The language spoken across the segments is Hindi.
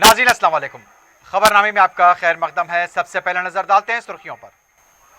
नाज़रीन अस्सलाम वालेकुम। खबरनामे में आपका खैर मकदम है। सबसे पहले नजर डालते हैं सुर्खियों पर।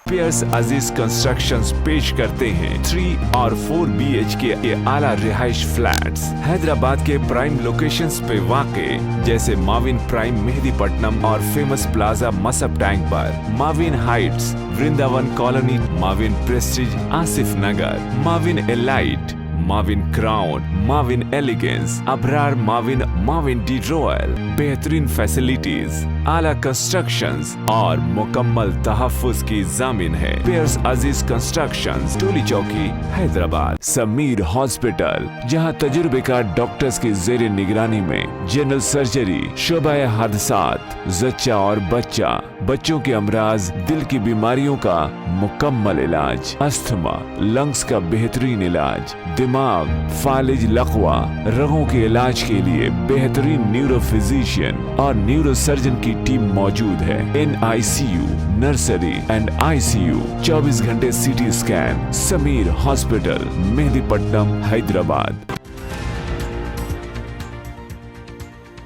पियर्स अजीज कंस्ट्रक्शंस पेश करते हैं 3 और 4 BHK के आला रिहाइश फ्लैट्स हैदराबाद के प्राइम लोकेशंस पे वाक़े, जैसे माविन प्राइम मेहदीपट्टनम और फेमस प्लाजा मसब टैंक पर, Mavin Heights Vrindavan Colony, Mavin Prestige Asif Nagar, Mavin Elite, Mavin Crown, Mavin Elegance, Abrar Mavin, Mavin De Royal, बेहतरीन फैसिलिटीज, आला कंस्ट्रक्शंस और मुकम्मल तहफ्फुज की जामिन है। पियर्स अजीज कंस्ट्रक्शंस, टोली चौकी, हैदराबाद। समीर हॉस्पिटल, जहां तजुर्बेकार डॉक्टर्स की जेर निगरानी में जनरल सर्जरी, शोबाए हादसात, जच्चा और बच्चा, बच्चों के अमराज, दिल की बीमारियों का मुकम्मल इलाज, अस्थमा, लंग्स का बेहतरीन इलाज, दिमाग, फालिज, लकवा, रगों के इलाज के लिए बेहतरीन न्यूरो फिजिशियन और न्यूरो सर्जन की टीम मौजूद है। NICU, नर्सरी एंड ICU, 24 घंटे CT scan. Sameer hospital, Mehdipatnam, Hyderabad.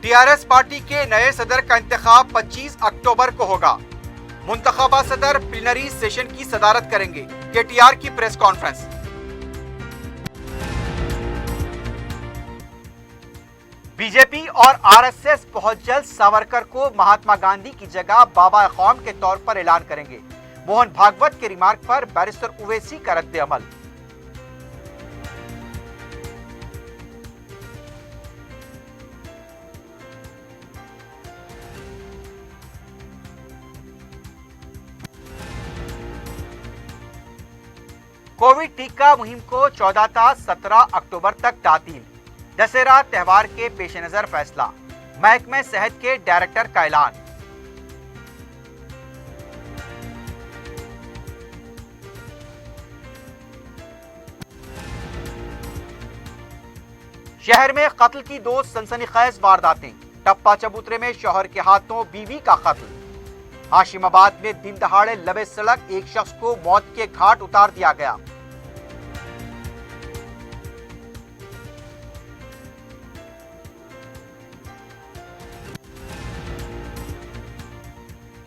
TRS party के नए सदर का इंतखाब 25 अक्टूबर को होगा। मुंतखबा सदर प्लीनरी सेशन की सदारत करेंगे। KTR की प्रेस कॉन्फ्रेंस। बीजेपी और RSS बहुत जल्द सावरकर को महात्मा गांधी की जगह बाबा कौम के तौर पर ऐलान करेंगे। मोहन भागवत के रिमार्क पर बैरिस्टर उवैसी का रद्द अमल। कोविड टीका मुहिम को 14 था 17 अक्टूबर तक तातील। दशहरा त्यौहार के पेश नजर फैसला। महकमे सेहत के डायरेक्टर का ऐलान। शहर में कत्ल की 2 सनसनीखेज वारदातें। टप्पा चबूतरे में शौहर के हाथों बीवी का कत्ल। हाशिमाबाद में दिन दहाड़े लबे सड़क एक शख्स को मौत के घाट उतार दिया गया।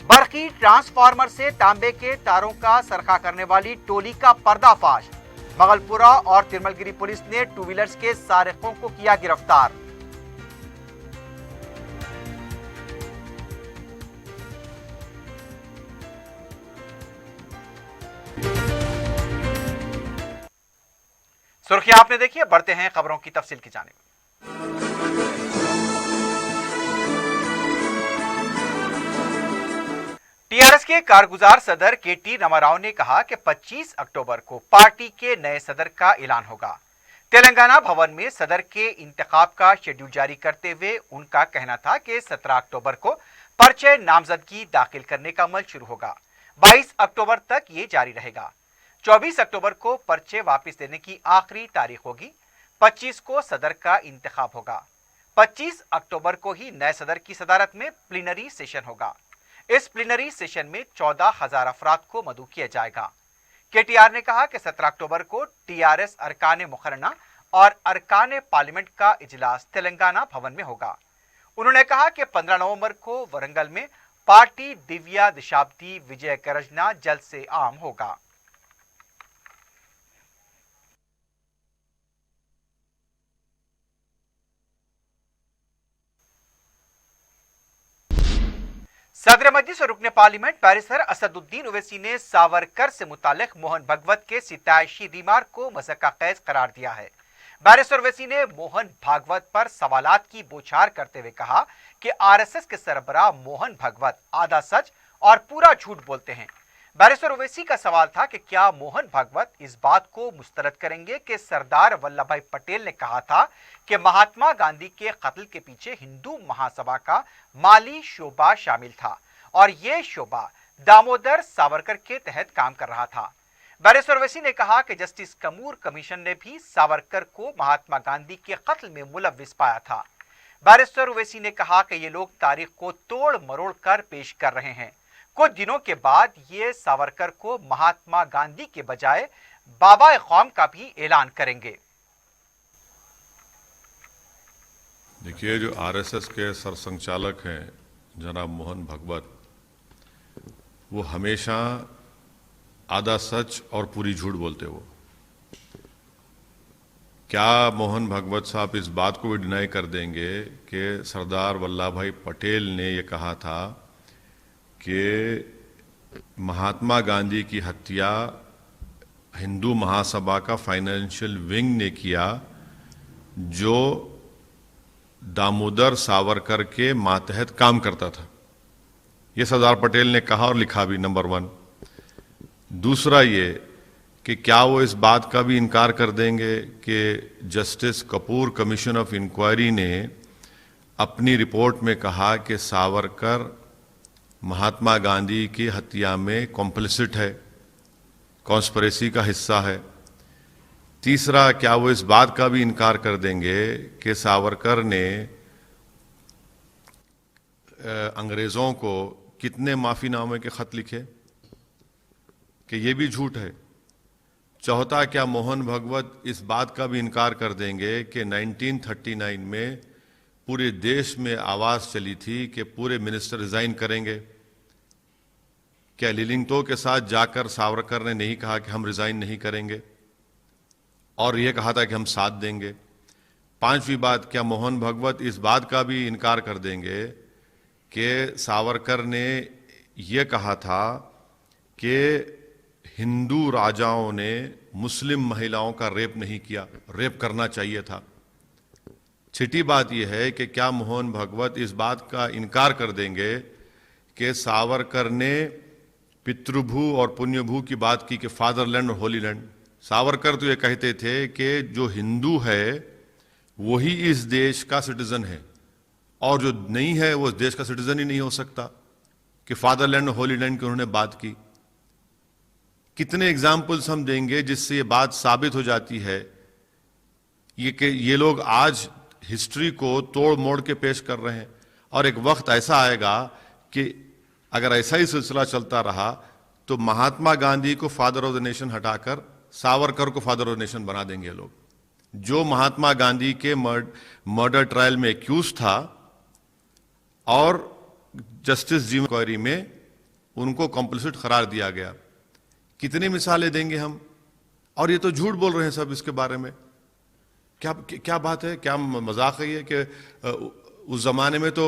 बरखी ट्रांसफार्मर से तांबे के तारों का सरखा करने वाली टोली का पर्दाफाश। मगलपुरा और तिरमलगिरी पुलिस ने 2 व्हीलर्स के सारिकों को किया गिरफ्तार। सुर्खियां आपने देखी है, बढ़ते हैं खबरों की तफसील की जानिब। TRS के कारगुजार सदर KT रामाराव ने कहा कि 25 अक्टूबर को पार्टी के नए सदर का ऐलान होगा। तेलंगाना भवन में सदर के इंतखाब का शेड्यूल जारी करते हुए उनका कहना था कि 17 अक्टूबर को पर्चे नामजदगी दाखिल करने का अमल शुरू होगा। 22 अक्टूबर तक ये जारी रहेगा। 24 अक्टूबर को पर्चे वापस देने की आखिरी तारीख होगी। 25 को सदर का इंतखाब होगा। 25 अक्टूबर को ही नए सदर की सदारत में प्लीनरी सेशन होगा। इस प्लीनरी सेशन में 14,000 अफराद को मदऊ किया जाएगा। KTR ने कहा कि 17 अक्टूबर को TRS अरकाने मुकर्रना और अरकाने पार्लियामेंट का इजलास तेलंगाना भवन में होगा। उन्होंने कहा कि 15 नवंबर को वरंगल में पार्टी दिव्या दशाब्दी विजय करजना जल्द से आम होगा। सदर मजलिस और रुकने पार्लियामेंट बैरिस्टर असदुद्दीन ओवैसी ने सावरकर से मुतालिक मोहन भागवत के सितायशी रिमार्क को मज़ाक़ ख़ैज़ करार दिया है। बैरिस्टर ओवैसी ने मोहन भागवत पर सवालात की बौछार करते हुए कहा कि RSS के सरबराह मोहन भागवत आधा सच और पूरा झूठ बोलते हैं। बैरिस्टर ओवैसी का सवाल था कि क्या मोहन भागवत इस बात को मुस्तरद करेंगे कि सरदार वल्लभ भाई पटेल ने कहा था कि महात्मा गांधी के कत्ल के पीछे हिंदू महासभा का माली शोबा शामिल था और यह शोबा दामोदर सावरकर के तहत काम कर रहा था। बैरिस्टर ओवैसी ने कहा कि जस्टिस कमूर कमीशन ने भी सावरकर को महात्मा गांधी के कत्ल में मुलव्विस पाया था। बैरिस्टर ओवैसी ने कहा कि ये लोग तारीख को तोड़ मरोड़ कर पेश कर रहे हैं। कुछ दिनों के बाद ये सावरकर को महात्मा गांधी के बजाय बाबा कौम का भी ऐलान करेंगे। देखिए, जो आरएसएस के सरसंघचालक हैं जनाब मोहन भागवत, वो हमेशा आधा सच और पूरी झूठ बोलते वो। क्या मोहन भागवत साहब इस बात को भी डिनाई कर देंगे कि सरदार वल्लभ भाई पटेल ने ये कहा था कि महात्मा गांधी की हत्या हिंदू महासभा का फाइनेंशियल विंग ने किया, जो दामोदर सावरकर के मातहत काम करता था? ये सरदार पटेल ने कहा और लिखा भी, नंबर 1। दूसरा ये कि क्या वो इस बात का भी इनकार कर देंगे कि justice Kapoor commission of inquiry ने अपनी रिपोर्ट में कहा कि सावरकर महात्मा गांधी की हत्या में कॉम्प्लिसिट है, कॉन्स्पिरेसी का हिस्सा है? तीसरा, क्या वो इस बात का भी इनकार कर देंगे कि सावरकर ने अंग्रेजों को कितने माफीनामे के खत लिखे, कि ये भी झूठ है? चौथा, क्या मोहन भागवत इस बात का भी इनकार कर देंगे कि 1939 में पूरे देश में आवाज चली थी कि पूरे मिनिस्टर रिजाइन करेंगे? क्या लिलिंगतो के साथ जाकर सावरकर ने नहीं कहा कि हम रिजाइन नहीं करेंगे, और यह कहा था कि हम साथ देंगे? पांचवी बात, क्या मोहन भागवत इस बात का भी इनकार कर देंगे कि सावरकर ने यह कहा था कि हिंदू राजाओं ने मुस्लिम महिलाओं का रेप नहीं किया, रेप करना चाहिए था? छठी बात यह है कि क्या मोहन भागवत इस बात का इनकार कर देंगे कि सावरकर ने पितृभू और पुण्यभू की बात की कि फादरलैंड और होली लैंड? सावरकर तो ये कहते थे कि जो हिंदू है वही इस देश का सिटीजन है, और जो नहीं है वो इस देश का सिटीजन ही नहीं हो सकता, कि फादरलैंड और होली लैंड की उन्होंने बात की। कितने एग्जाम्पल्स हम देंगे जिससे ये बात साबित हो जाती है ये कि ये लोग आज हिस्ट्री को तोड़ मोड़ के पेश कर रहे हैं, और एक वक्त ऐसा आएगा कि अगर ऐसा ही सिलसिला चलता रहा तो महात्मा गांधी को फादर ऑफ द नेशन हटाकर सावरकर को फादर ऑफ द नेशन बना देंगे लोग। जो महात्मा गांधी के मर्डर ट्रायल में एक्यूज था और जस्टिस जी इंक्वायरी में उनको कॉम्प्लिसिट करार दिया गया। कितनी मिसालें देंगे हम? और ये तो झूठ बोल रहे हैं सब इसके बारे में। क्या बात है, क्या मजाक है ये कि उस जमाने में तो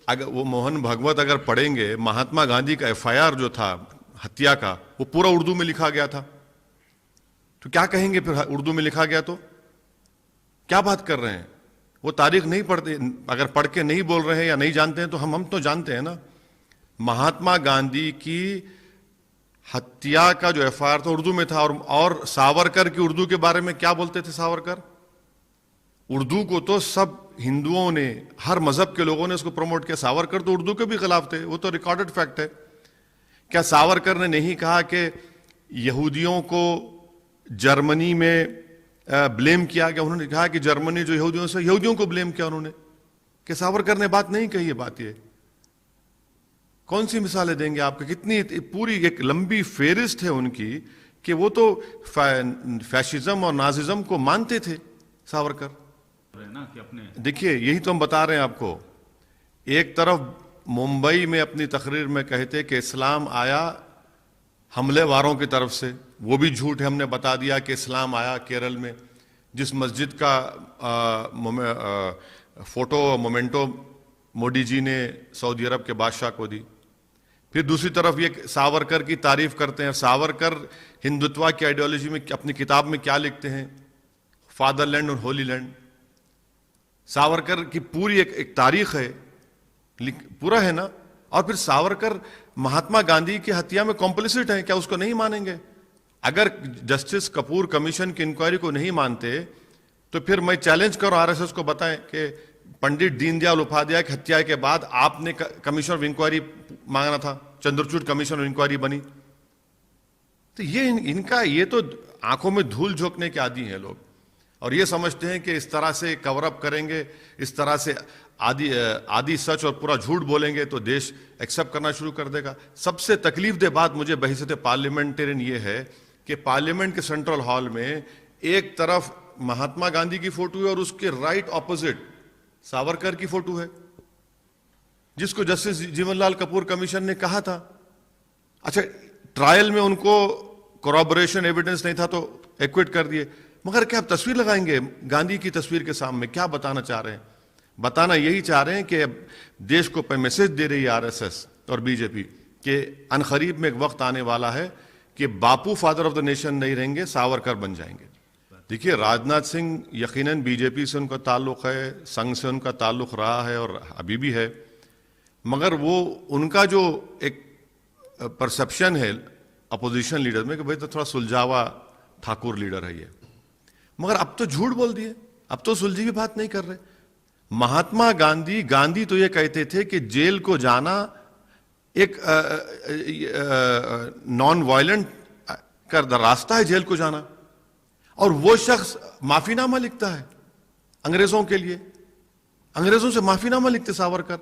अगर वो मोहन भागवत अगर पढ़ेंगे, महात्मा गांधी का एफआईआर जो था हत्या का, वो पूरा उर्दू में लिखा गया था। तो क्या कहेंगे फिर? उर्दू में लिखा गया तो क्या बात कर रहे हैं? वो तारीख नहीं पढ़ते, अगर पढ़ के नहीं बोल रहे हैं या नहीं जानते हैं तो हम तो जानते हैं ना। महात्मा गांधी की हत्या का जो एफआईआर था उर्दू में था, और सावरकर की उर्दू के बारे में क्या बोलते थे सावरकर? उर्दू को तो सब हिंदुओं ने, हर मजहब के लोगों ने उसको प्रमोट किया। सावरकर तो उर्दू के भी खिलाफ थे, वो तो रिकॉर्डेड फैक्ट है। क्या सावरकर ने नहीं कहा कि यहूदियों को जर्मनी में ब्लेम किया गया? उन्होंने कहा कि जर्मनी जो यहूदियों से, यहूदियों को ब्लेम किया उन्होंने। कि सावरकर ने बात नहीं कही? ये बात ये कौन सी मिसालें देंगे आपके? कितनी पूरी एक लंबी फेरिस्त है उनकी कि वो तो फैशिज्म और नाजिज्म को मानते थे सावरकर। देखिए, यही तो हम बता रहे हैं आपको। एक तरफ मुंबई में अपनी तकरीर में कहते कि इस्लाम आया हमलेवारों की तरफ से, वो भी झूठ है। हमने बता दिया कि इस्लाम आया केरल में, जिस मस्जिद का फोटो मोमेंटो मोदी जी ने सऊदी अरब के बादशाह को दी। फिर दूसरी तरफ ये सावरकर की तारीफ करते हैं। सावरकर हिंदुत्व की आइडियोलॉजी में अपनी किताब में क्या लिखते हैं? फादरलैंड और होली लैंड। सावरकर की पूरी एक तारीख है, पूरा है ना। और फिर सावरकर महात्मा गांधी की हत्या में कॉम्प्लिसिट है, क्या उसको नहीं मानेंगे? अगर जस्टिस कपूर कमीशन की इंक्वायरी को नहीं मानते तो फिर मैं चैलेंज करूं आरएसएस को, बताएं कि पंडित दीनदयाल उपाध्याय की हत्या के बाद आपने कमीशन ऑफ इंक्वायरी मांगा था, चंद्रचूड़ कमीशन ऑफ इंक्वायरी बनी। तो ये इनका ये तो आंखों में धूल झोंकने के आदी हैं लोग, और ये समझते हैं कि इस तरह से कवर अप करेंगे, इस तरह से आदि सच और पूरा झूठ बोलेंगे तो देश एक्सेप्ट करना शुरू कर देगा। सबसे तकलीफ दे बात मुझे बहसीत पार्लियामेंटेरियन ये है कि पार्लियामेंट के सेंट्रल हॉल में एक तरफ महात्मा गांधी की फोटो है और उसके राइट ऑपोजिट सावरकर की फोटो है, जिसको जस्टिस जीवनलाल कपूर कमीशन ने कहा था। अच्छा, ट्रायल में उनको कोरॉबोरेशन एविडेंस नहीं था तो एक्विट कर दिए, मगर क्या आप तस्वीर लगाएंगे गांधी की तस्वीर के सामने? क्या बताना चाह रहे हैं? बताना यही चाह रहे हैं कि देश को मैसेज दे रही है आरएसएस और बीजेपी कि अनकरीब में एक वक्त आने वाला है कि बापू फादर ऑफ द नेशन नहीं रहेंगे, सावरकर बन जाएंगे। देखिए, राजनाथ सिंह यकीनन बीजेपी से उनका ताल्लुक है, संघ से उनका ताल्लुक रहा है और अभी भी है, मगर वो उनका जो एक परसेप्शन है अपोजिशन लीडर में कि भाई तो थोड़ा सुलझावा ठाकुर लीडर है ये, मगर अब तो झूठ बोल दिए, अब तो सुलझी भी बात नहीं कर रहे। महात्मा गांधी तो ये कहते थे कि जेल को जाना एक नॉन वायलेंट का रास्ता है, जेल को जाना, और वो शख्स माफीनामा लिखता है अंग्रेजों के लिए, अंग्रेजों से माफीनामा लिखते सावरकर।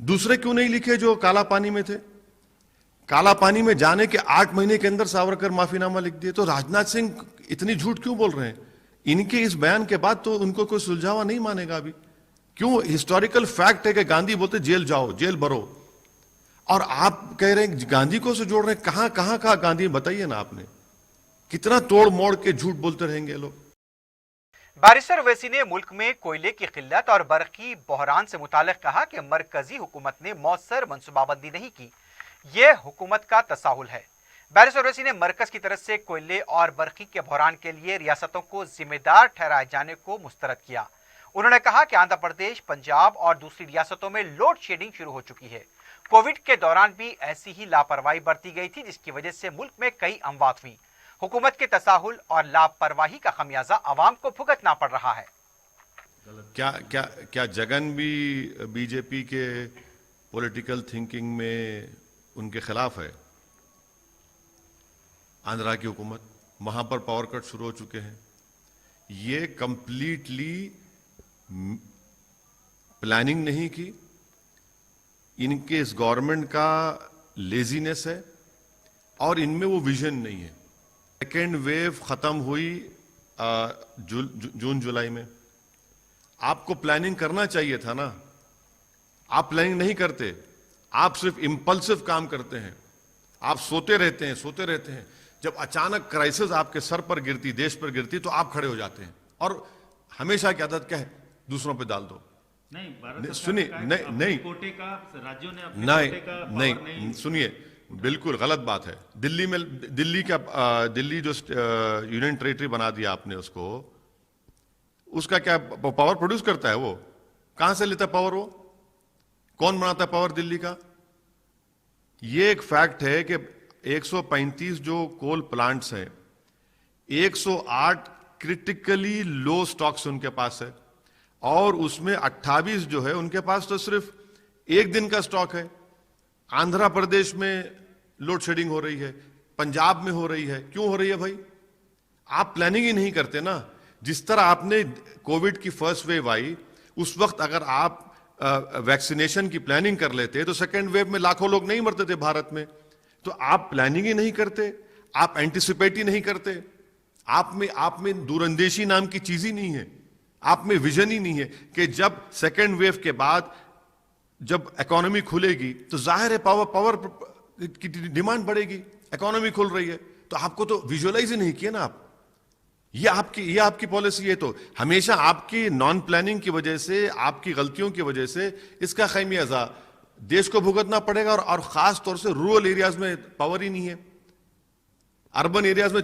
दूसरे क्यों नहीं लिखे जो काला पानी में थे? काला पानी में जाने के 8 महीने के अंदर सावरकर माफीनामा लिख दिए। तो राजनाथ सिंह इतनी झूठ क्यों बोल रहे हैं? इनके इस बयान के बाद तो उनको कोई सुलझावा नहीं मानेगा अभी। क्यों? हिस्टोरिकल फैक्ट है कि गांधी बोलते जेल जाओ, जेल भरो, और आप कह रहे हैं गांधी को से जोड़ रहे हैं। कहां कहां का गांधी बताइए ना आपने, कितना तोड़ मोड़ के झूठ बोलते रहेंगे लोग। बैरिस्टर ओवैसी ने मुल्क में कोयले की किल्लत और बरकी बहरान से मुतालिक कहा कि मरकजी हुकूमत ने मौसर मनसूबाबंदी नहीं की, यह हुकूमत का तसाहुल है। बैरिस्टर ओवैसी ने मरकज की तरफ से कोयले और बरकी के बहरान के लिए रियासतों को जिम्मेदार ठहराए जाने को मुस्तरद किया। उन्होंने कहा कि आंध्र प्रदेश, पंजाब और दूसरी रियासतों में लोड शेडिंग शुरू हो चुकी है। कोविड के दौरान भी ऐसी ही लापरवाही बरती गई थी, जिसकी वजह से मुल्क में कई अमवात हुई। हुकूमत के तसाहुल और लापरवाही का खमियाजा अवाम को भुगतना पड़ रहा है। क्या क्या क्या जगन भी बीजेपी के पॉलिटिकल थिंकिंग में उनके खिलाफ है? आंध्रा की हुकूमत, वहां पर पावर कट शुरू हो चुके हैं। ये कंप्लीटली प्लानिंग नहीं की, इनके इस गवर्नमेंट का लेजीनेस है और इनमें वो विजन नहीं है। सेकेंड वेव खत्म हुई जून जुलाई में। आपको प्लानिंग करना चाहिए था ना, आप प्लानिंग नहीं करते, आप सिर्फ इंपल्सिव काम करते हैं, आप सोते रहते हैं। जब अचानक क्राइसिस आपके सर पर गिरती, देश पर गिरती, तो आप खड़े हो जाते हैं और हमेशा की आदत क्या है? दूसरों पे डाल दो। नहीं, सुनिए, नहीं कोटे का राज्यों ने नहीं, सुनिए, बिल्कुल गलत बात है। दिल्ली जो यूनियन टेरिटरी बना दिया आपने उसको, उसका क्या पावर प्रोड्यूस करता है? वो कहां से लेता है पावर? वो कौन बनाता है पावर दिल्ली का? ये एक फैक्ट है कि 135 जो कोल प्लांट्स हैं, 108 क्रिटिकली लो स्टॉक्स उनके पास है, और उसमें 28 जो है उनके पास तो सिर्फ 1 दिन का स्टॉक है। आंध्र प्रदेश में लोड शेडिंग हो रही है, पंजाब में हो रही है। क्यों हो रही है भाई? आप प्लानिंग ही नहीं करते ना। जिस तरह आपने कोविड की फर्स्ट वेव आई, उस वक्त अगर आप वैक्सीनेशन की प्लानिंग कर लेते तो सेकेंड वेव में लाखों लोग नहीं मरते थे भारत में। तो आप प्लानिंग ही नहीं करते, आप एंटिसिपेट ही नहीं करते, आप में दूरंदेशी नाम की चीज ही नहीं है, आप में विजन ही नहीं है कि जब सेकेंड वेव के बाद जब इकोनॉमी खुलेगी तो जाहिर है पावर की डिमांड बढ़ेगी। इकोनॉमी खुल रही है तो आपको तो विजुअलाइज ही नहीं किया ना आप। ये आपकी पॉलिसी है। तो हमेशा आपकी नॉन प्लानिंग की वजह से, आपकी गलतियों की वजह से इसका खमियाजा देश को भुगतना पड़ेगा। और खास तौर से रूरल एरियाज में पावर ही नहीं है, अर्बन एरियाज में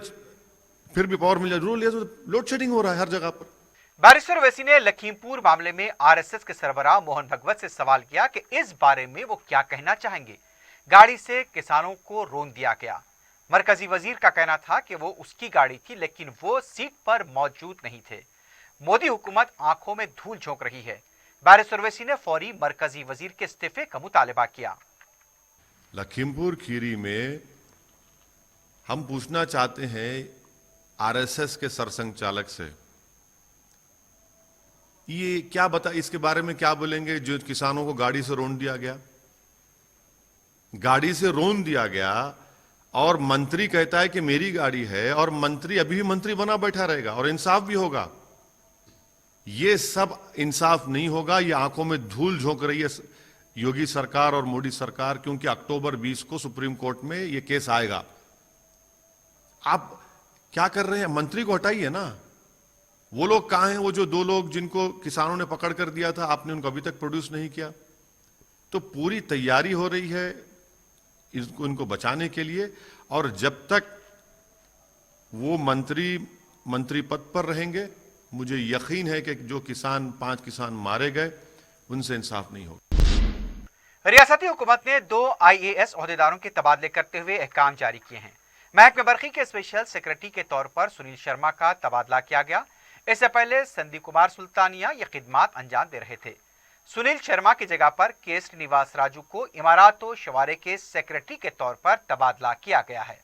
फिर भी पावर मिल जाए, रूरल एरियाज में लोड शेडिंग हो रहा है हर जगह पर। बैरिस्टर ओवैसी ने लखीमपुर मामले में आरएसएस के सरबराह मोहन भगवत से सवाल किया कि इस बारे में वो क्या कहना चाहेंगे। गाड़ी से किसानों को रोन दिया गया। मरकजी वजीर का कहना था कि वो उसकी गाड़ी थी, लेकिन वो सीट पर मौजूद नहीं थे। मोदी हुकूमत आंखों में धूल झोंक रही है। बैरिस्टर ओवैसी ने फौरी मरकजी वजीर के इस्तीफे का मुतालबा किया। लखीमपुर खीरी में हम पूछना चाहते हैं आरएसएस के सरसंघचालक से, ये क्या बता, इसके बारे में क्या बोलेंगे जो किसानों को गाड़ी से रोन दिया गया? गाड़ी से रोन दिया गया और मंत्री कहता है कि मेरी गाड़ी है, और मंत्री अभी भी मंत्री बना बैठा रहेगा और इंसाफ भी होगा। ये सब इंसाफ नहीं होगा। ये आंखों में धूल झोंक रही है योगी सरकार और मोदी सरकार, क्योंकि अक्टूबर 20 को सुप्रीम कोर्ट में ये केस आएगा। आप क्या कर रहे हैं? मंत्री को हटाइए ना। वो लोग कहां हैं? वो जो 2 लोग जिनको किसानों ने पकड़ कर दिया था, आपने उनको अभी तक प्रोड्यूस नहीं किया। तो पूरी तैयारी हो रही है इनको बचाने के लिए, और जब तक वो मंत्री पद पर रहेंगे, मुझे यकीन है कि जो 5 किसान मारे गए, उनसे इंसाफ नहीं होगा। रियासती हुकूमत ने 2 IAS ओहदेदारों के तबादले करते हुए अहकाम जारी किए हैं। महकमे बरकी के स्पेशल सेक्रेटरी के तौर पर सुनील शर्मा का तबादला किया गया। इससे पहले संदीप कुमार सुल्तानिया ये खिदमात अंजाम दे रहे थे। सुनील शर्मा की जगह पर के श्रीनिवास राजू को इमारात व शवारे के सेक्रेटरी के तौर पर तबादला किया गया है।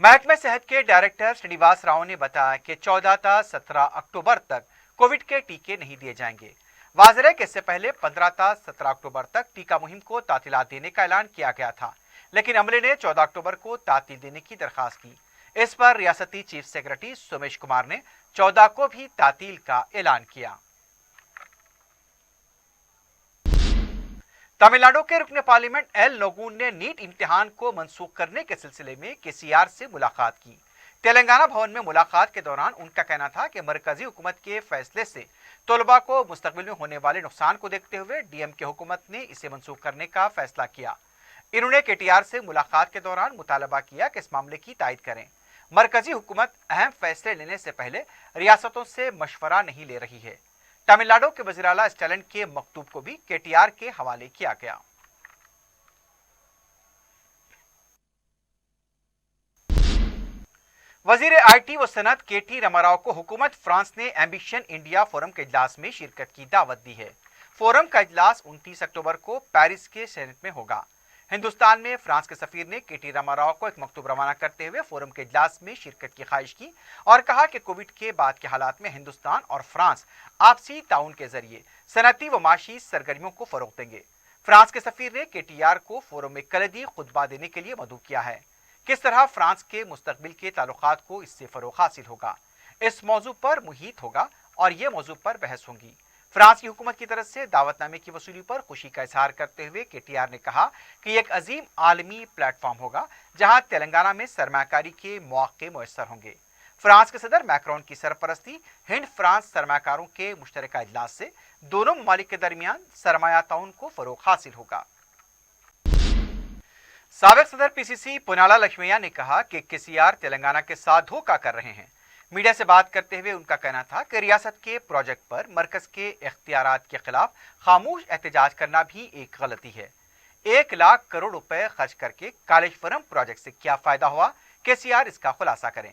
महकमे सेहत के डायरेक्टर श्रीनिवास राव ने बताया कि 14 से 17 अक्टूबर तक कोविड के टीके नहीं दिए जाएंगे। वाज़ेह है कि इससे पहले 15 से 17 अक्टूबर तक टीका मुहिम को तातीलात देने का ऐलान किया गया था, लेकिन अमले ने 14 अक्टूबर को तातील देने की दरखास्त की। इस पर रियासती चीफ सेक्रेटरी सोमेश कुमार ने 14 को भी तातील का ऐलान किया। तमिलनाडु के रुकने पार्लियामेंट एल नोगुन ने नीट इम्तिहान को मंसूख करने के सिलसिले में KCR से मुलाकात की। तेलंगाना भवन में मुलाकात के दौरान उनका कहना था कि मरकजी हुकूमत के फैसले से तलबा को मुस्तकबिल में होने वाले नुकसान को देखते हुए DMK हुकूमत ने इसे मंसूख करने का फैसला किया। इन्होंने KTR से मुलाकात के दौरान मुतालबा किया कि इस मामले की तायद करें। मरकजी हुकूमत अहम फैसले लेने से पहले रियासतों से मशवरा नहीं ले रही है। तमिलनाडु के वज़ीर आला स्टालिन के मकतूब को भी KTR के हवाले किया गया। वजीर IT व सनत KT रामाराव को हुकूमत फ्रांस ने एम्बिशन इंडिया फोरम के इजलास में शिरकत की दावत दी है। फोरम का इजलास 29 अक्टूबर को पेरिस के सेनेट में होगा। हिंदुस्तान में फ्रांस के सफीर ने KT रामाराव को एक मकतूब रवाना करते हुए फोरम के इजलास में शिरकत की ख्वाहिश की और कहा कि कोविड के बाद के हालात में हिंदुस्तान और फ्रांस आपसी ताउन के जरिए सनती व माशी सरगर्मियों को फरोग देंगे। फ्रांस के सफीर ने KTR को फोरम में कलदी खुतबा देने के लिए मदऊ किया है। किस तरह फ्रांस के मुस्तकबिल के ताल्लुकात को इससे फरोग हासिल होगा, इस मौजू पर मुहित होगा और ये मौजू पर बहस होगी। फ्रांस की हुकूमत की तरफ से दावतनामे की वसूली पर खुशी का इजहार करते हुए KTR ने कहा कि यह एक अजीम आलमी प्लेटफॉर्म होगा जहां तेलंगाना में सरमाकारी के मौके मुयस्सर होंगे। फ्रांस के सदर मैक्रोन की सरपरस्ती हिंद फ्रांस सरमाकारों के मुश्तरका इजलास से दोनों ममालिक के दरमियान सरमाया ताउन को फरोग हासिल होगा। साबिक सदर PCC पुनाला लक्ष्मैया ने कहा कि KCR तेलंगाना के साथ धोखा कर रहे हैं। मीडिया से बात करते हुए उनका कहना था कि रियासत के प्रोजेक्ट पर मरकज के इख्तियारात के खिलाफ खामोश एहतजाज करना भी एक गलती है। 1 लाख करोड़ रुपए खर्च करके कालेश्वरम प्रोजेक्ट से क्या फायदा हुआ, KCR इसका खुलासा करें।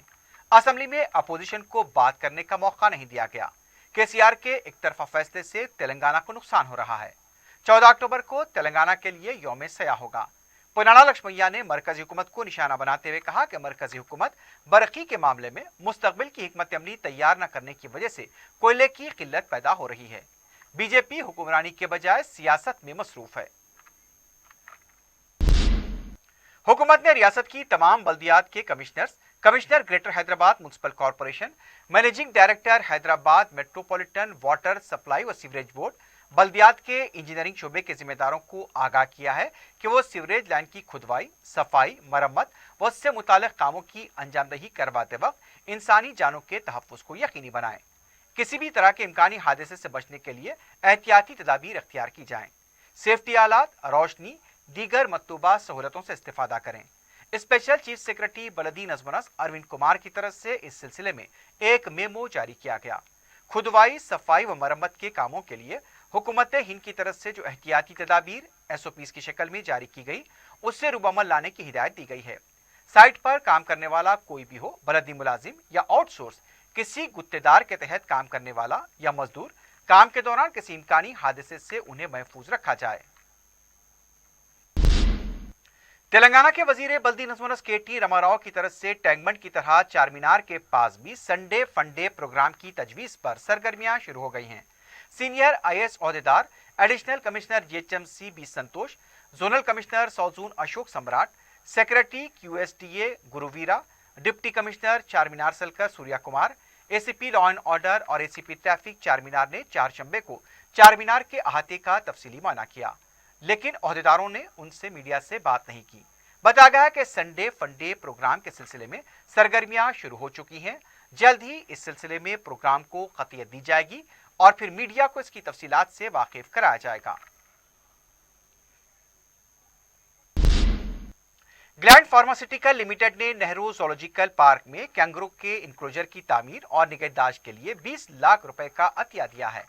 असेंबली में अपोजिशन को बात करने का मौका नहीं दिया गया। KCR के एक तरफा फैसले से तेलंगाना को नुकसान हो रहा है। 14 अक्टूबर को तेलंगाना के लिए यौम सया होगा। पुनाला लक्ष्मैया ने मरकजी हुकूमत को निशाना बनाते हुए कहा कि मरकजी हुकूमत बरकी के मामले में मुस्तकबिल की हिकमत अमली तैयार न करने की वजह से कोयले की किल्लत पैदा हो रही है। बीजेपी हुक्मरानी के बजाय सियासत में मसरूफ है। हुकूमत ने रियासत की तमाम बल्दियात के commissioner greater Hyderabad municipal corporation, managing director Hyderabad metropolitan water supply व सीवरेज बोर्ड, बल्दियात के इंजीनियरिंग शोबे के जिम्मेदारों को आगाह किया है कि वो सीवरेज लाइन की खुदवाई, सफाई, मरम्मत व उससे मुताल्लिक कामों की अंजामदही करवाते वक्त इंसानी जानों के तहफ़्फ़ुज़ को यकीनी बनाएं। किसी भी तरह के इम्कानी हादसे से बचने के लिए एहतियाती तदाबीर अख्तियार की जाएं। सेफ्टी आलात, रोशनी, दीगर मतलूबा सहूलतों से इस्तेफादा करें। स्पेशल चीफ सेक्रेटरी बलदी नज़्म अरविंद कुमार की तरफ से इस सिलसिले में एक मेमो जारी किया गया। खुदवाई, सफाई व मरम्मत के कामों के लिए हुकूमत हिंद की तरफ से जो एहतियाती तदाबीर SOPs की शक्ल में जारी की गई, उससे रुबअमल लाने की हिदायत दी गई है। साइट पर काम करने वाला कोई भी हो, बलदी मुलाजिम या आउटसोर्स किसी गुत्तेदार के तहत काम करने वाला या मजदूर, काम के दौरान किसी इम्कानी हादसे से उन्हें महफूज रखा जाए। तेलंगाना के वजीर बल्दी नज़्म KT रामाराव की तरफ से टैंकबंड की तरह चारमीनार के पास भी संडे फंडे प्रोग्राम की तजवीज़ पर सरगर्मियां शुरू हो गई हैं। सीनियर IAS ओहदेदार additional commissioner GHMC B Santosh, zonal commissioner south zone Ashok Samrat, secretary QSTA Guruveera, deputy commissioner Charminar Salkar Surya Kumar, ACP law and order और एसीपी ट्रैफिक चारमीनार ने चारशंबे को चारमीनार के अहाते का तफसीली मायना किया, लेकिन ओहदेदारों ने उनसे मीडिया से बात नहीं की। बताया गया कि संडे फंडे प्रोग्राम के सिलसिले में सरगर्मियां शुरू हो चुकी हैं। जल्द ही इस सिलसिले में प्रोग्राम को कतियत दी जाएगी और फिर मीडिया को इसकी तफसीलात से वाकिफ कराया जाएगा। ग्लैंड फार्मास्यूटिकल लिमिटेड ने नेहरू ज़ूलॉजिकल पार्क में कैंगरू के इंक्लोजर की तामीर और निगहदाश्त के लिए 20 लाख रुपए का अतिया दिया है।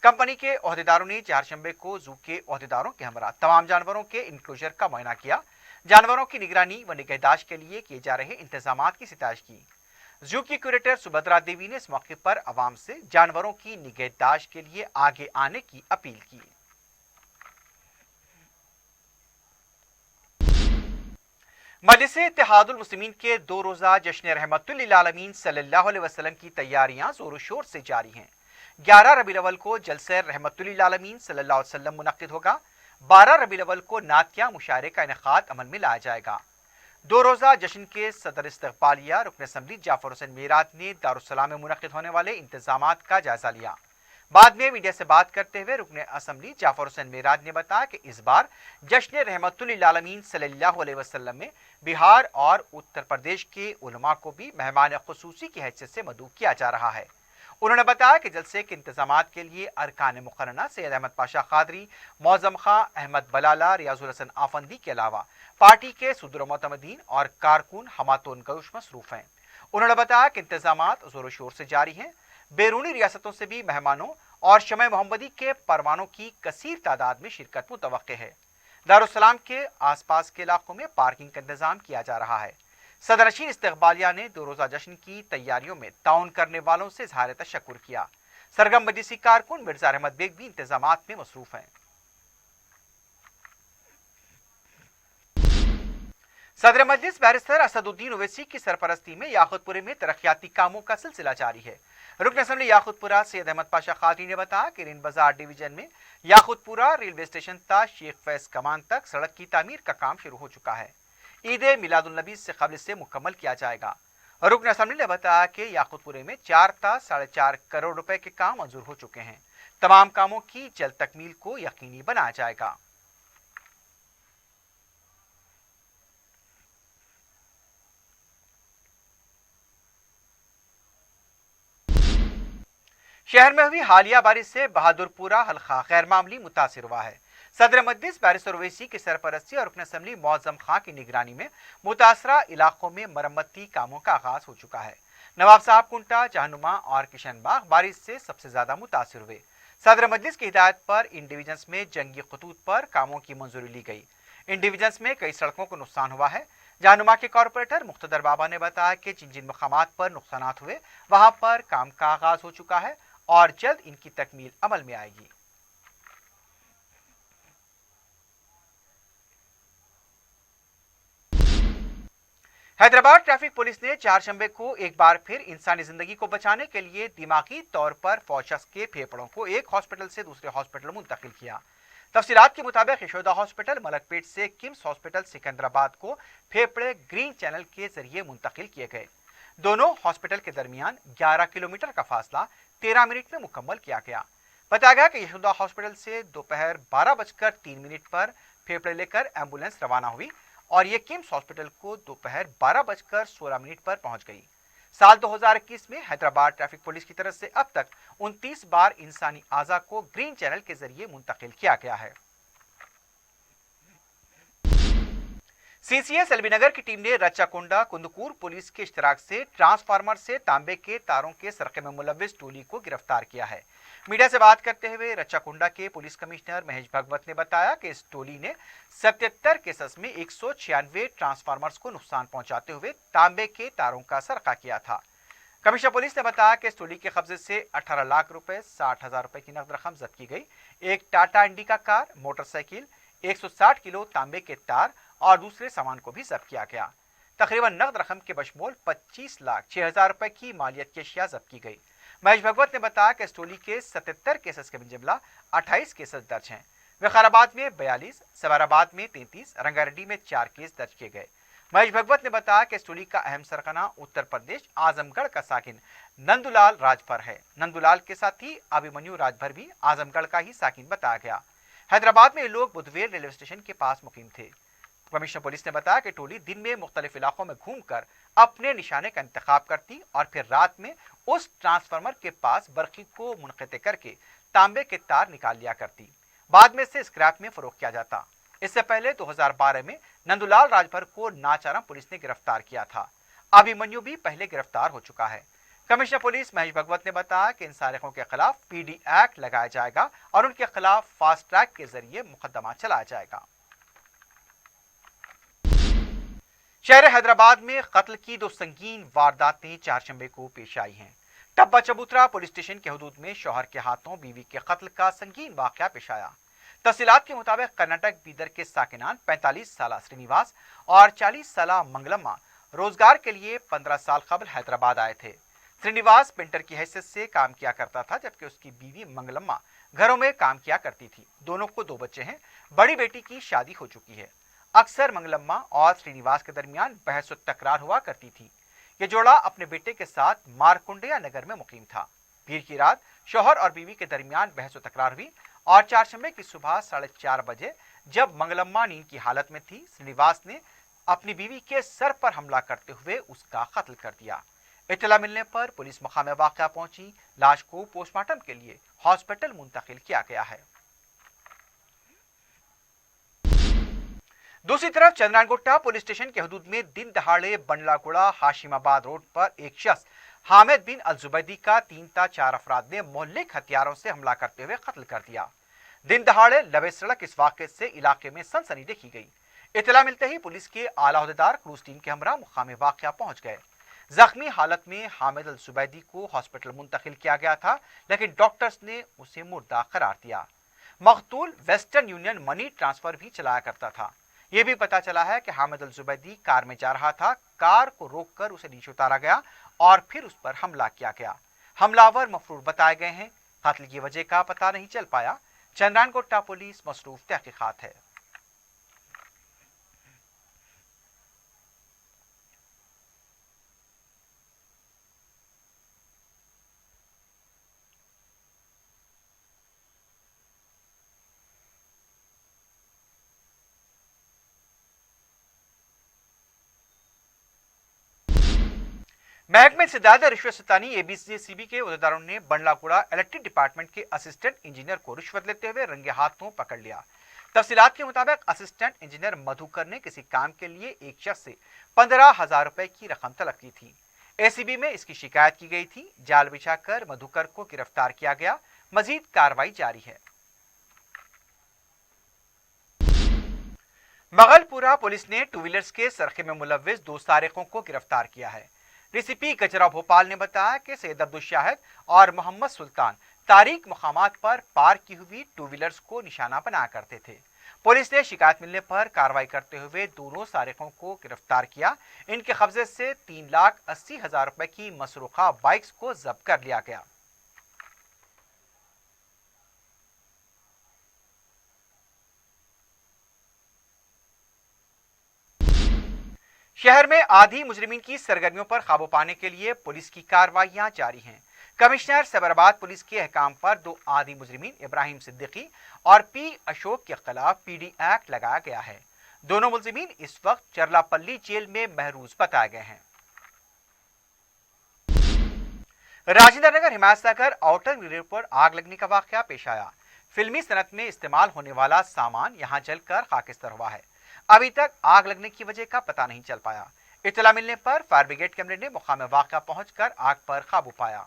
कंपनी के ओहदेदारों ने चारशंबे को जू के ओहदेदारों के हमरा तमाम जानवरों के इंक्लोजर का मुआयना किया। जानवरों की निगरानी व निगहदाश्त के लिए किए जा रहे इंतजामात की सितारिश की। जू की क्यूरेटर सुभद्रा देवी ने इस मौके पर आवाम से जानवरों की निगहदाश्त के लिए आगे आने की अपील की। मजलिस-ए इत्तेहादुल मुस्लिमीन के 2 रोज़ा जश्न रहमतुल आलमीन सल्लल्लाहु अलैहि वसल्लम की तैयारियां जोर शोर से जारी हैं। 11 रबीउल अव्वल को जलसे रहमतुल आलमीन सल्लल्लाहु अलैहि वसल्लम मुनक्किद होगा। 12 रबीउल अव्वल को नातिया मुशायरे का इनेकाद अमल में लाया जाएगा। 2 रोज़ा जश्न के सदर इस्तकबालिया रुकन असम्बली जाफर हुसैन मेरात ने दारुस्सलाम में मुनक्किद होने वाले इंतजामात का जायजा लिया। बाद में मीडिया से बात करते हुए रुकन असम्बली जाफर हुसैन मेरात ने बताया कि इस बार जश्न रहमतुल आलमीन सल्लल्लाहु अलैहि वसल्लम में बिहार और उत्तर प्रदेश के उलमा को भी मेहमान खुसूसी की हैसियत से मदऊ किया जा रहा है। उन्होंने बताया कि जलसे के इंतजामात के लिए अरकान मुकर्रना सैयद अहमद पाशा खादरी, मौजम खां, अहमद बलाला, रियाजुल हसन आफंदी के अलावा पार्टी के सदर मोतमदीन और कारकुन हमातुन गौश मसरूफ हैं। उन्होंने बताया कि इंतजामात जोर शोर से जारी हैं। बैरूनी रियासतों से भी मेहमानों और शमए मोहम्मदी के परवानों की कसीर तादाद में शिरकत मुतवक्के है। दारुस्सलाम के आसपास के इलाकों में पार्किंग का इंतजाम किया जा रहा है। सदरनशीन इस्तकबालिया ने 2 रोज़ा जश्न की तैयारियों में ताउन करने वालों से इज़हार तशक्कुर किया। सरगम मजलिसी कारकुन मिर्जा अहमद बेग भी इंतजामात में मसरूफ हैं। सदर मजलिस बैरिस्टर असदुद्दीन ओवैसी की सरपरस्ती में याकूतपुरे में तरक्याती कामों का सिलसिला जारी है। रुकन असम्बली याकूतपुरा सैयद अहमद पाशा खादरी ने बताया कि रिन बाजार डिवीजन में याकूतपुरा रेलवे स्टेशन तक शेख फैज कमान तक सड़क की तामीर का काम शुरू हो चुका है। ईद मिलादुल नबी से कबल से मुकम्मल किया जाएगा। रुकन असम्बली ने बताया कि याकूतपुरे में 4 ता 4.5 करोड़ रुपए के काम मंजूर हो चुके हैं। तमाम कामों की जल्द तकमील को यकीनी बनाया जाएगा। शहर में हुई हालिया बारिश से बहादुरपुरा हल्का गैर मामूली मुतासिर हुआ है। सदर मजलिस बैरिस्टर ओवैसी की सरपरस्ती और रुकन असम्बली मौजम खां की निगरानी में मुतासरा इलाकों में मरम्मती कामों का आगाज हो चुका है। नवाब साहब कुंटा, जहानुमा और किशनबाग बारिश से सबसे ज्यादा मुतासिर हुए। सदर मजलिस की हिदायत पर इन डिवीजन्स में जंगी खतूत पर कामों की मंजूरी ली गई। इन डिवीजन्स में कई सड़कों को नुकसान हुआ है। जहानुमा के कॉरपोरेटर मुख्तदर बाबा ने बताया कि जिन जिन मकामात पर नुकसान हुए वहां पर काम का आगाज हो चुका है और जल्द इनकी तकमील अमल में आएगी। हैदराबाद ट्रैफिक पुलिस ने चारशंबे को एक बार फिर इंसानी जिंदगी को बचाने के लिए दिमागी तौर पर फौत शख्स के फेफड़ों को एक हॉस्पिटल से दूसरे हॉस्पिटल मुंतकिल किया। तफसीलात के मुताबिक यशोदा हॉस्पिटल मलकपेट से किम्स हॉस्पिटल सिकंदराबाद को फेफड़े ग्रीन चैनल के जरिए मुंतकिल किए गए। दोनों हॉस्पिटल के दरमियान 11 किलोमीटर का फासला 13 मिनट में मुकम्मल किया गया। बताया गया कि यशोदा हॉस्पिटल से दोपहर 12:03 पर फेफड़े लेकर एम्बुलेंस रवाना हुई और ये किम्स हॉस्पिटल को दोपहर 12:16 पर पहुंच गई। साल 2021 में हैदराबाद ट्रैफिक पुलिस की तरफ से अब तक 29 बार इंसानी आज़ा को ग्रीन चैनल के जरिए मुंतकिल किया गया है। सीसीएस एलबीनगर की टीम ने रच्चाकुंडा कुंदकूर पुलिस के इश्तराक से ट्रांसफार्मर से तांबे के तारों के सरके में मुलव्विस टोली को गिरफ्तार किया है। मीडिया से बात करते हुए रच्चाकुंडा के पुलिस कमिश्नर महेश भगवत ने बताया कि इस टोली ने 77 केसेस में 196 ट्रांसफार्मर्स को नुकसान पहुंचाते हुए तांबे के तारों का सरका किया था। कमिश्नर पुलिस ने बताया कि इस टोली के कब्जे से 18 लाख रुपए, 60,000 रुपए की नकद रकम जब्त की गई। एक Tata indica car, motorcycle, 160 kilo तांबे के तार और दूसरे सामान को भी जब्त किया गया। तकरीबन नकद रकम के बशमूल 25,06,000 रुपए की मालियत की अशिया जब्त की गई। महेश भगवत ने बताया कि इस टोली के 77 केसेस के जिमला 28 केसेस दर्ज हैं। विकाराबाद में 42, सवाराबाद में 33, रंगारेड्डी में 4 केस दर्ज किए गए। महेश भगवत ने बताया कि इस टोली का अहम सरगना उत्तर प्रदेश आजमगढ़ का साकिन नंदुलाल राजभर है। नंदुलाल के साथ ही अभिमन्यु राजभर भी आजमगढ़ का ही साकिन बताया गया। हैदराबाद में ये लोग बुधवेल रेलवे स्टेशन के पास मुकीम थे। कमिश्नर पुलिस ने बताया कि टोली दिन में मुख्तलिफ इलाकों में घूमकर अपने निशाने का इंतखाब करती और फिर रात में उस ट्रांसफार्मर के पास बर्की को मुनक़ते करके तांबे के तार निकाल लिया करती। बाद में इसे स्क्रैप में फरोख्त किया जाता। इससे पहले 2012 में नंदुलाल राजभर को नाचारम पुलिस ने गिरफ्तार किया था। अभिमन्यु भी पहले गिरफ्तार हो चुका है। कमिश्नर पुलिस महेश भगवत ने बताया कि इन सारिकों के खिलाफ पीडी एक्ट लगाया जाएगा और उनके खिलाफ फास्ट ट्रैक के जरिए मुकदमा चलाया जाएगा। शहर हैदराबाद में कत्ल की 2 संगीन वारदातें चारशंबे को पेश आई हैं। टब्बा चबूतरा पुलिस स्टेशन के हदूद में शौहर के हाथों बीवी के कत्ल का संगीन वाकया पेश आया। तफसीलात के मुताबिक कर्नाटक बीदर के साकिनान 45 साल श्रीनिवास और 40 साल मंगलम्मा रोजगार के लिए 15 साल कबल हैदराबाद आए थे। श्रीनिवास पेंटर की हैसियत से काम किया करता था, जबकि उसकी बीवी मंगलम्मा घरों में काम किया करती थी। दोनों को 2 बच्चे हैं। बड़ी बेटी की शादी हो चुकी है। अक्सर मंगलम्मा और श्रीनिवास के दरमियान बहस व तकरार हुआ करती थी। ये जोड़ा अपने बेटे के साथ मारकुंडिया नगर में मुकीम था। पीर की रात शौहर और बीवी के दरमियान बहस व तकरार हुई और चारशंबे की सुबह 4:30 बजे जब मंगलम्मा नींद की हालत में थी, श्रीनिवास ने अपनी बीवी के सर पर हमला करते हुए उसका कत्ल कर दिया। इत्तला मिलने पर पुलिस मकाम वाक़या पहुंची। लाश को पोस्टमार्टम के लिए हॉस्पिटल मुंतकिल किया गया है। दूसरी तरफ चंद्रानगुट्टा पुलिस स्टेशन के हदूद में दिन दहाड़े बंडलागुड़ा हाशिमाबाद रोड पर एक शख्स हामिद बिन अल जुबैदी का 3 ता 4 अफराद ने मोहल्लिक हथियारों से हमला करते हुए कत्ल कर दिया। दिन दहाड़े लबे सड़क इस वाक़े से इलाके में सनसनी देखी गई। इत्तला मिलते ही पुलिस के आला अहदेदार क्रूज टीम के हमरा मुकाम वाक़या पहुंच गए। जख्मी हालत में हामिद अल जुबैदी को हॉस्पिटल मुंतकिल किया गया था, लेकिन डॉक्टर्स ने उसे मुर्दा करार दिया। मकतूल वेस्टर्न यूनियन मनी ट्रांसफर भी चलाया करता था। यह भी पता चला है कि हामिद अल जुबैदी कार में जा रहा था। कार को रोककर उसे नीचे उतारा गया और फिर उस पर हमला किया गया। हमलावर मफरूर बताए गए हैं। कत्ल की वजह का पता नहीं चल पाया। चंद्रानगुट्टा पुलिस मसरूफ तहकीकात है। महकमे से ज्यादा रिश्वत सतानी एबीसीबी के अहदेदारों ने बंडलागुड़ा इलेक्ट्रिक डिपार्टमेंट के असिस्टेंट इंजीनियर को रिश्वत लेते हुए रंगे हाथों पकड़ लिया। तफसीलात के मुताबिक असिस्टेंट इंजीनियर मधुकर ने किसी काम के लिए एक शख्स से 15,000 रुपए की रकम तलब की थी। एसीबी में इसकी शिकायत की गई थी। जाल बिछाकर मधुकर को गिरफ्तार किया गया। मजीद कार्रवाई जारी है। मगलपुरा पुलिस ने 2 व्हीलर्स के सरखे में मुलव्विस 2 सारिकों को गिरफ्तार किया है। डीसीपी गजरा भोपाल ने बताया कि सैयद अब्दुल शाहिद और मोहम्मद सुल्तान तारीख मुकामात पर पार्क की हुई 2 व्हीलर्स को निशाना बनाया करते थे। पुलिस ने शिकायत मिलने पर कार्रवाई करते हुए दोनों सारिकों को गिरफ्तार किया। इनके कब्जे से 3,80,000 रुपए की मसरूखा बाइक्स को जब्त कर लिया गया। शहर में आधी मुजरिमीन की सरगर्मियों पर काबू पाने के लिए पुलिस की कार्रवाइयां जारी हैं। कमिश्नर सैबराबाद पुलिस के अहकाम पर 2 आधी मुजरिमीन इब्राहिम सिद्दीकी और पी अशोक के खिलाफ पीडी एक्ट लगाया गया है। दोनों मुलजिमीन इस वक्त चरलापल्ली जेल में महरूज बताए गए हैं। राजेंद्र नगर हिमायत सागर आउटर ग्रिड पर आग लगने का वाकया पेश आया। फिल्मी सनत में इस्तेमाल होने वाला सामान यहां जलकर खाकिस्तान हुआ है। अभी तक आग लगने की वजह का पता नहीं चल पाया। इत्तला मिलने पर फायर ब्रिगेड कैमरे ने मुकाम वाक़या पहुंचकर आग पर काबू पाया।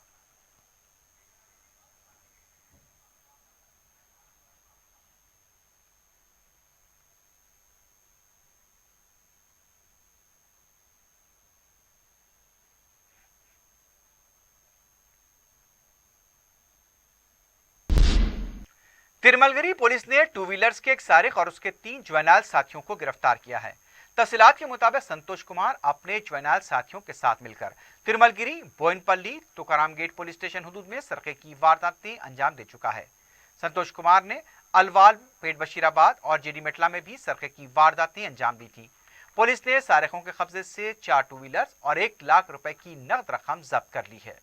तिरमलगिरी पुलिस ने 2 व्हीलर्स के एक सारिक और उसके 3 जुवेनाइल साथियों को गिरफ्तार किया है। तफसीलात के मुताबिक संतोष कुमार अपने जुवेनाइल साथियों के साथ मिलकर तिरमलगिरी, बोयनपल्ली, तुकाराम गेट पुलिस स्टेशन हदूद में सरके की वारदातें अंजाम दे चुका है। संतोष कुमार ने अलवाल, पेट बशीराबाद और जेडी मेटला में भी सरके की वारदातें अंजाम दी थी। पुलिस ने सारिकों के कब्जे से 4 टू व्हीलर्स और 1 लाख रुपए की नकद रकम जब्त कर ली है।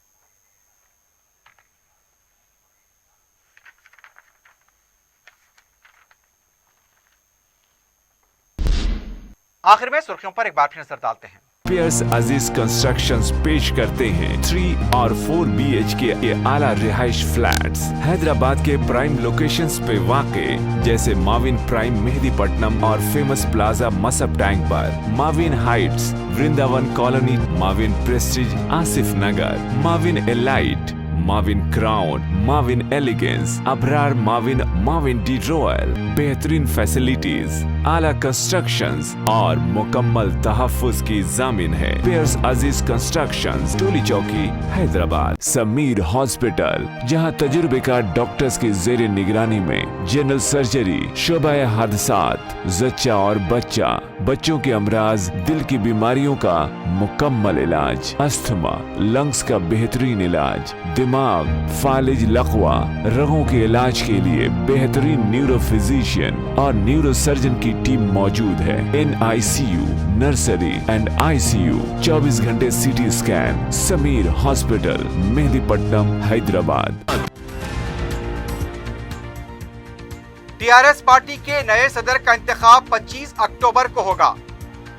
आखिर में सुर्खियों पर एक बार फिर नजर डालते हैं। पियर्स अजीज कंस्ट्रक्शंस पेश करते हैं 3 और 4 BHK के आला रिहाइश फ्लैट्स हैदराबाद के प्राइम लोकेशंस पे वाक़े, जैसे माविन प्राइम मेहदीपट्टनम और फेमस प्लाजा मसब टैंक पर, Mavin Heights Vrindavan Colony, Mavin Prestige Asif Nagar, Mavin Elite, Mavin Crown, Mavin Elegance, Abrar Mavin, Mavin De Royal, बेहतरीन फैसिलिटीज, आला कंस्ट्रक्शंस और मुकम्मल तहफ्फुज की जामिन है। पियर्स अजीज कंस्ट्रक्शंस, टोली चौकी, हैदराबाद। समीर हॉस्पिटल, जहां तजुर्बेकार डॉक्टर्स की जेर निगरानी में जनरल सर्जरी, शोबा हादसात, जच्चा और बच्चा, बच्चों के अमराज, दिल की बीमारियों का मुकम्मल इलाज, अस्थमा, लंग्स का बेहतरीन इलाज, दिमाग, फालिज, लकवा, रगों के इलाज के लिए बेहतरीन न्यूरो फिजिशियन और न्यूरो सर्जन की टीम मौजूद है। NICU, नर्सरी एंड ICU, 24 घंटे CT scan. Sameer hospital, Mehdipatnam, Hyderabad. TRS party के नए सदर का इंतखाब 25 अक्टूबर को होगा।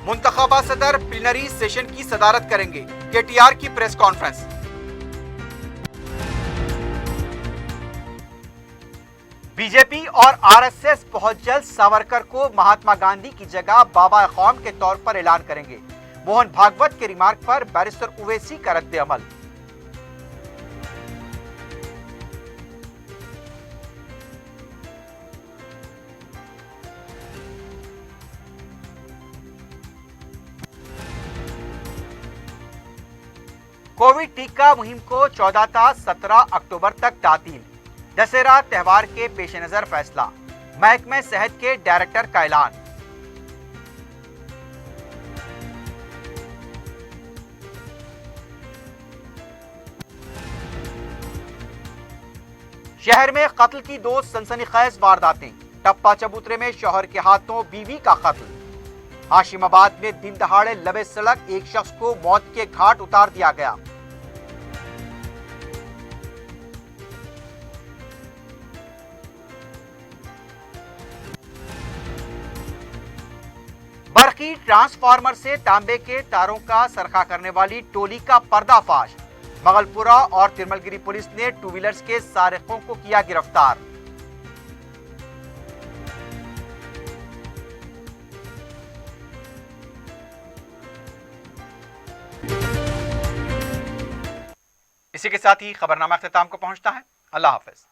मुंतखबा सदर प्लीनरी सेशन की सदारत करेंगे। KTR की प्रेस कॉन्फ्रेंस। बीजेपी और आरएसएस बहुत जल्द सावरकर को महात्मा गांधी की जगह बाबा कौम के तौर पर ऐलान करेंगे। मोहन भागवत के रिमार्क पर बैरिस्टर उवैसी का रद्द अमल। कोविड टीका मुहिम को 14 था 17 अक्टूबर तक तातील। दशहरा त्यौहार के पेश नजर फैसला। महकमे सेहत के डायरेक्टर का ऐलान। शहर में कत्ल की 2 सनसनीखेज वारदातें। टप्पा चबूतरे में शौहर के हाथों बीवी का कत्ल। हाशिमाबाद में दिन दहाड़े लबे सड़क एक शख्स को मौत के घाट उतार दिया गया। बरखी ट्रांसफार्मर से तांबे के तारों का सरखा करने वाली टोली का पर्दाफाश। मगलपुरा और तिरमलगिरी पुलिस ने टू व्हीलर्स के सारिकों को किया गिरफ्तार। इसी के साथ ही खबरनामा अख्ताम को पहुंचता है। अल्लाह हाफिज।